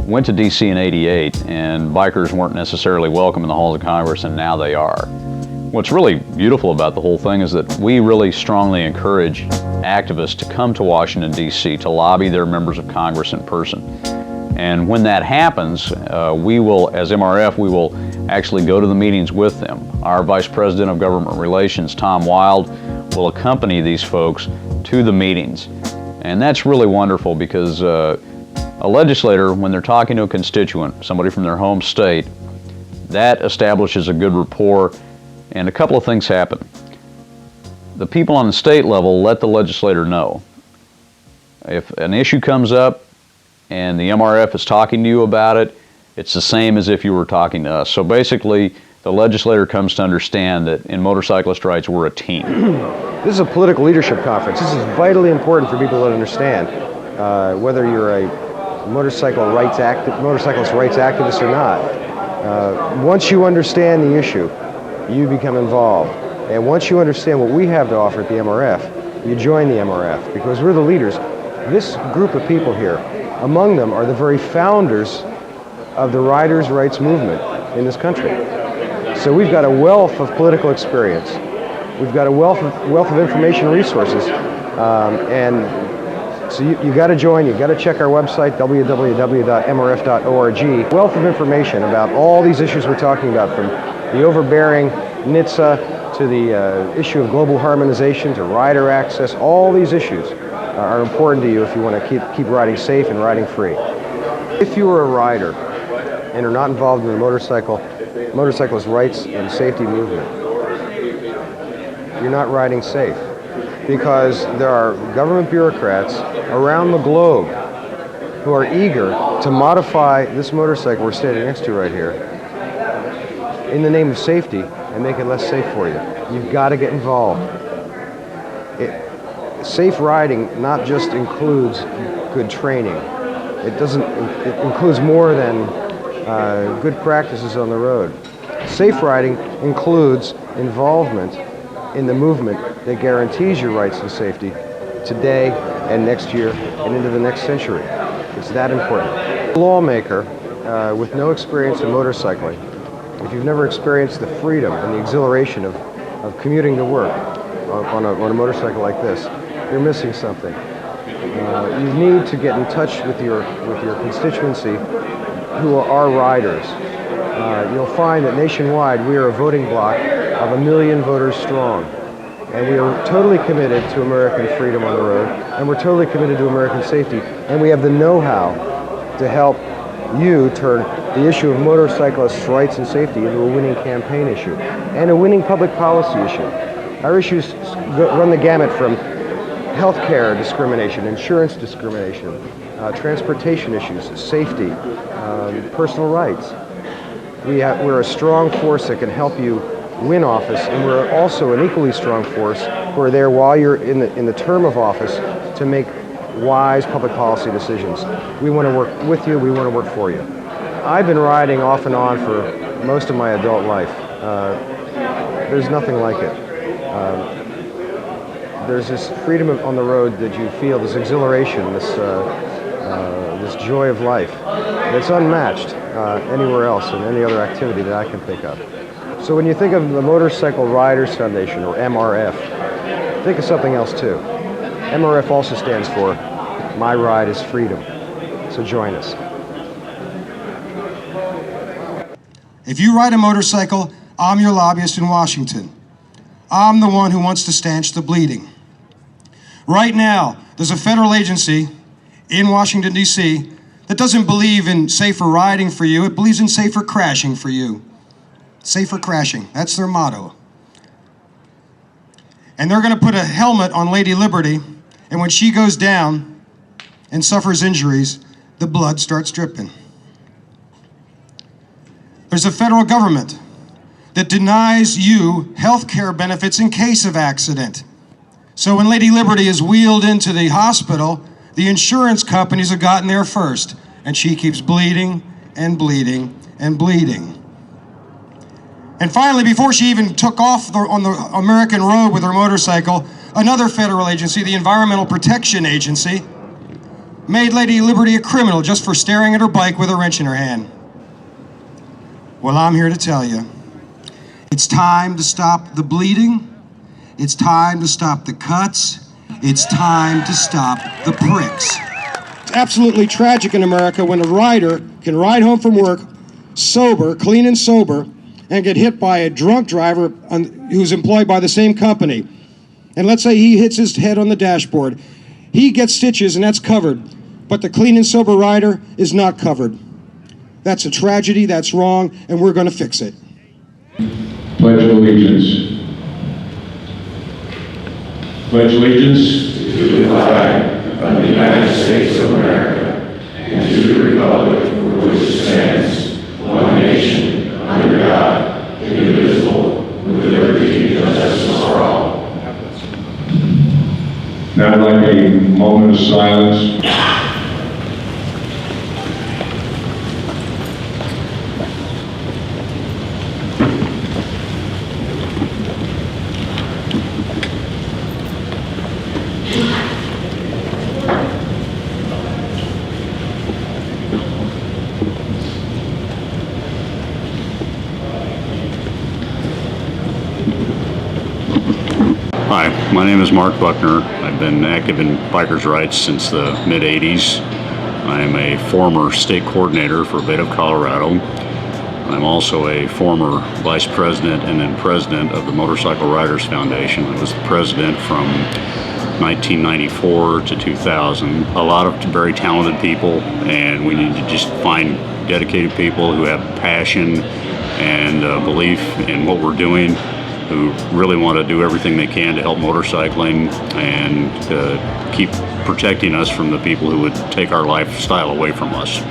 went to D.C. in '88, and bikers weren't necessarily welcome in the halls of Congress, and now they are. What's really beautiful about the whole thing is that we really strongly encourage activists to come to Washington, D.C. to lobby their members of Congress in person. And when that happens, we will, as MRF, we will actually go to the meetings with them. Our Vice President of Government Relations, Tom Wyld, will accompany these folks to the meetings. And that's really wonderful because a legislator, when they're talking to a constituent, somebody from their home state, that establishes a good rapport, and a couple of things happen. The people on the state level let the legislator know. If an issue comes up and the MRF is talking to you about it, it's the same as if you were talking to us. So basically, the legislator comes to understand that in motorcyclist rights, we're a team. This is a political leadership conference. This is vitally important for people to understand, whether you're a motorcyclist rights activist or not. Once you understand the issue, you become involved. And once you understand what we have to offer at the MRF, you join the MRF because we're the leaders. This group of people here, among them are the very founders of the riders' rights movement in this country. So we've got a wealth of political experience. We've got a wealth of information resources. So you got to join, you got to check our website, www.mrf.org. Wealth of information about all these issues we're talking about, from the overbearing NHTSA to the issue of global harmonization to rider access. All these issues are important to you if you want to keep riding safe and riding free. If you are a rider and are not involved in the motorcyclist rights and safety movement, you're not riding safe, because there are government bureaucrats around the globe who are eager to modify this motorcycle we're standing next to right here in the name of safety and make it less safe for you. You've got to get involved. Safe riding not just includes good training. It includes more than good practices on the road. Safe riding includes involvement in the movement that guarantees your rights and safety today and next year and into the next century. It's that important. A lawmaker with no experience in motorcycling, if you've never experienced the freedom and the exhilaration of commuting to work on a motorcycle like this, you're missing something. You need to get in touch with your constituency who are riders. You'll find that nationwide we are a voting bloc of 1 million voters strong. And we are totally committed to American freedom on the road, and we're totally committed to American safety, and we have the know-how to help you turn the issue of motorcyclists' rights and safety into a winning campaign issue and a winning public policy issue. Our issues run the gamut from healthcare discrimination, insurance discrimination, transportation issues, safety, personal rights. We're a strong force that can help you win office, and we're also an equally strong force. We're there while you're in the term of office to make wise public policy decisions. We want to work with you, we want to work for you. I've been riding off and on for most of my adult life. There's nothing like it. There's this freedom on the road that you feel, this exhilaration, this joy of life that's unmatched anywhere else in any other activity that I can think of. So when you think of the Motorcycle Riders Foundation, or MRF, think of something else too. MRF also stands for My Ride is Freedom. So join us. If you ride a motorcycle, I'm your lobbyist in Washington. I'm the one who wants to stanch the bleeding. Right now, there's a federal agency in Washington, D.C. that doesn't believe in safer riding for you, it believes in safer crashing for you. Safer crashing, that's their motto. And they're gonna put a helmet on Lady Liberty, and when she goes down and suffers injuries, the blood starts dripping. There's a federal government that denies you health care benefits in case of accident. So when Lady Liberty is wheeled into the hospital, the insurance companies have gotten there first, and she keeps bleeding and bleeding and bleeding. And finally, before she even took off on the American road with her motorcycle, another federal agency, the Environmental Protection Agency, made Lady Liberty a criminal just for staring at her bike with a wrench in her hand. Well, I'm here to tell you, it's time to stop the bleeding. It's time to stop the cuts. It's time to stop the pricks. It's absolutely tragic in America when a rider can ride home from work sober, clean and sober, and get hit by a drunk driver who's employed by the same company. And let's say he hits his head on the dashboard. He gets stitches and that's covered, but the clean and sober rider is not covered. That's a tragedy, that's wrong, and we're going to fix it. Pledge allegiance. Pledge allegiance to the flag of the United States of America and to the republic for which it stands, one nation, under God, indivisible, with liberty and justice for all. Now I'd like a moment of silence. Hi, my name is Mark Buckner. I've been active in bikers' rights since the mid-'80s. I am a former state coordinator for Beta, Colorado. I'm also a former vice president and then president of the Motorcycle Riders Foundation. I was the president from 1994 to 2000. A lot of very talented people, and we need to just find dedicated people who have passion and belief in what we're doing, who really want to do everything they can to help motorcycling and keep protecting us from the people who would take our lifestyle away from us.